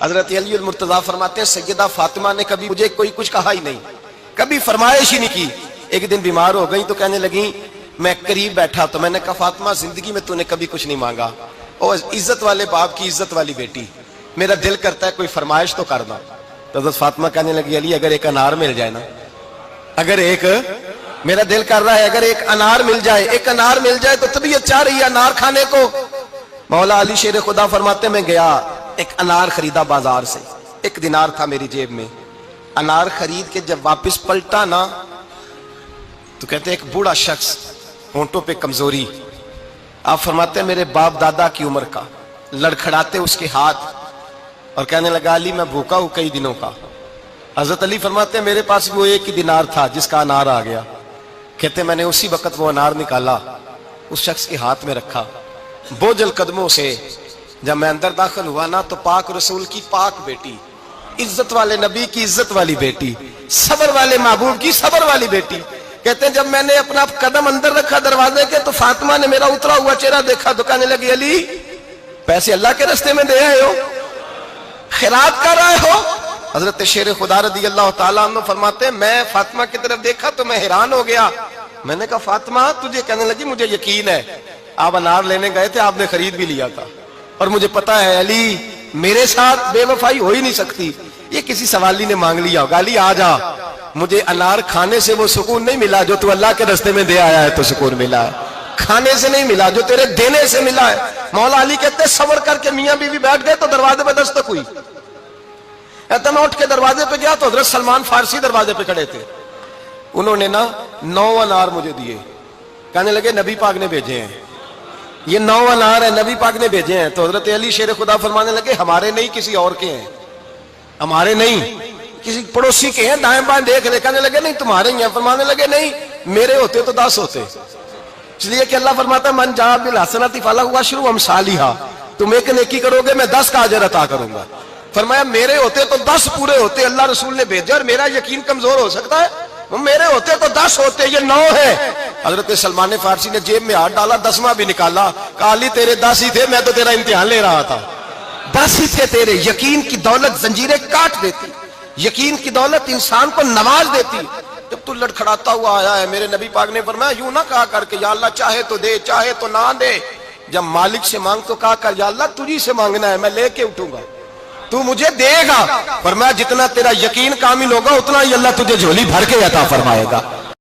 حضرت علی المرتضیٰ فرماتے ہیں سیدہ فاطمہ نے کبھی مجھے کوئی کچھ کہا ہی نہیں، کبھی فرمائش ہی نہیں کی۔ ایک دن بیمار ہو گئی تو کہنے لگی، میں قریب بیٹھا تو میں نے کہا فاطمہ زندگی میں تو نے کبھی کچھ نہیں مانگا، اور عزت والے باپ کی عزت والی بیٹی، میرا دل کرتا ہے کوئی فرمائش تو کرنا۔ تو حضرت فاطمہ کہنے لگی علی اگر ایک انار مل جائے نا، اگر ایک، میرا دل کر رہا ہے اگر ایک انار مل جائے، ایک انار مل جائے تو طبیعت چاہ رہی ہے انار کھانے کو۔ مولا علی شیر خدا فرماتے میں گیا، ایک انار خریدا بازار سے، 1 دینار تھا میری جیب میں، انار خرید کے جب واپس پلٹا نا تو کہتے ہیں ایک بوڑھا شخص، ہونٹوں پہ کمزوری، آپ فرماتے ہیں میرے باپ دادا کی عمر کا، لڑکھڑاتے اس کے ہاتھ اور کہنے لگا علی میں بھوکا ہوں کئی دنوں کا۔ حضرت علی فرماتے ہیں میرے پاس وہ 1 ہی دینار تھا جس کا انار آ گیا، کہتے ہیں میں نے اسی وقت وہ انار نکالا، اس شخص کے ہاتھ میں رکھا، بوجھل قدموں سے جب میں اندر داخل ہوا نا تو پاک رسول کی پاک بیٹی، عزت والے نبی کی عزت والی بیٹی، صبر والے محبوب کی صبر والی بیٹی، کہتے ہیں جب میں نے اپنا قدم اندر رکھا دروازے کے تو فاطمہ نے میرا اترا ہوا چہرہ دیکھا تو کہنے لگی علی پیسے اللہ کے راستے میں دے آئے ہو، خیرات کر رہے ہو؟ حضرت شیر خدا رضی اللہ تعالیٰ عنہ فرماتے ہیں میں فاطمہ کی طرف دیکھا تو میں حیران ہو گیا، میں نے کہا فاطمہ تجھے؟ کہنے لگی مجھے یقین ہے آپ انار لینے گئے تھے، آپ نے خرید بھی لیا تھا، اور مجھے پتا ہے علی میرے ساتھ بے وفائی ہو ہی نہیں سکتی، یہ کسی سوالی نے مانگ لیا ہوگا، علی آ جا، مجھے انار کھانے سے وہ سکون نہیں ملا جو تو اللہ کے راستے میں دے آیا ہے تو سکون ملا ہے، کھانے سے نہیں ملا جو تیرے دینے سے ملا ہے۔ مولا علی کہتے صبر کر کے میاں بیوی بیٹھ گئے تو دروازے پہ دستک ہوئی، کہتا میں اٹھ کے دروازے پہ گیا تو حضرت سلمان فارسی دروازے پہ کھڑے تھے، انہوں نے نا 9 انار مجھے دیے، کہنے لگے نبی پاک نے بھیجے ہیں، یہ 9 انار ہے نبی پاک نے بھیجے ہیں۔ تو حضرت علی شیر خدا فرمانے لگے ہمارے نہیں کسی اور کے ہیں، ہمارے نہیں کسی پڑوسی کے ہیں، دائیں بائیں دیکھ لے، کہنے لگے نہیں تمہارے ہی ہیں، فرمانے لگے نہیں میرے ہوتے تو 10 ہوتے، اس لیے کہ اللہ فرماتا ہے من جاء بالحسنۃ فلہ عشر امثالھا، تم ایک نیکی کرو گے میں 10 کا اجر عطا کروں گا۔ فرمایا میرے ہوتے تو 10 پورے ہوتے، اللہ رسول نے بھیجا اور میرا یقین کمزور ہو سکتا ہے، میرے ہوتے تو 10 ہوتے، یہ 9 ہے۔ حضرت سلمان فارسی نے جیب میں ہاتھ ڈالا، 10واں بھی نکالا، کہا علی تیرے 10 ہی تھے، میں تو تیرا امتحان لے رہا تھا، 10 ہی تھے تیرے۔ یقین کی دولت زنجیریں کاٹ دیتی، یقین کی دولت انسان کو نواز دیتی۔ جب تو لڑکھڑاتا ہوا آیا ہے، میرے نبی پاک نے فرمایا یوں نہ کہا کر کے یا اللہ چاہے تو دے چاہے تو نہ دے، جب مالک سے مانگ تو کہا کر یا اللہ تجھی سے مانگنا ہے، میں لے کے اٹھوں گا، تو مجھے دے گا۔ فرمایا جتنا تیرا یقین کامل ہوگا اتنا ہی اللہ تجھے جھولی بھر کے عطا فرمائے گا۔